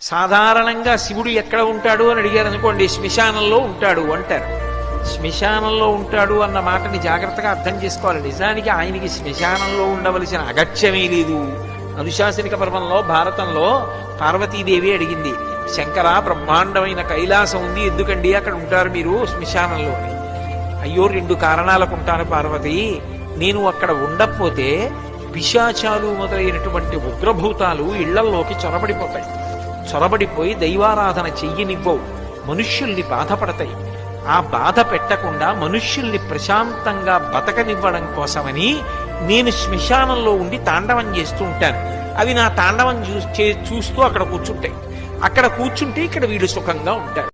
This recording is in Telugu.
సాధారణంగా శివుడు ఎక్కడ ఉంటాడు అని అడిగారు అనుకోండి, శ్మశానంలో ఉంటాడు అంటారు. శ్మశానంలో ఉంటాడు అన్న మాటని జాగ్రత్తగా అర్థం చేసుకోవాలి. నిజానికి ఆయనకి శ్మశానంలో ఉండవలసిన అగత్యమే లేదు. అనుశాసనిక పర్వంలో భారతంలో పార్వతీదేవి అడిగింది, శంకర బ్రహ్మాండమైన కైలాసం ఉంది, ఎందుకండి అక్కడ ఉంటారు మీరు శ్మశానంలో అని. అయ్యో 2 కారణాలకు ఉంటాను పార్వతి. నేను అక్కడ ఉండకపోతే పిశాచాలు మొదలైనటువంటి ఉగ్రభూతాలు ఇళ్లల్లోకి చొరబడిపోతాయి. చొరబడిపోయి దైవారాధన చెయ్యనివ్వవు, మనుష్యుల్ని బాధపడతాయి. ఆ బాధ పెట్టకుండా మనుష్యుల్ని ప్రశాంతంగా బతకనివ్వడం కోసమని నేను శ్మశానంలో ఉండి తాండవం చేస్తూ ఉంటాను. అవి నా తాండవం చూస్తూ అక్కడ కూర్చుంటాయి. అక్కడ కూర్చుంటే ఇక్కడ వీడు సుఖంగా ఉంటాడు.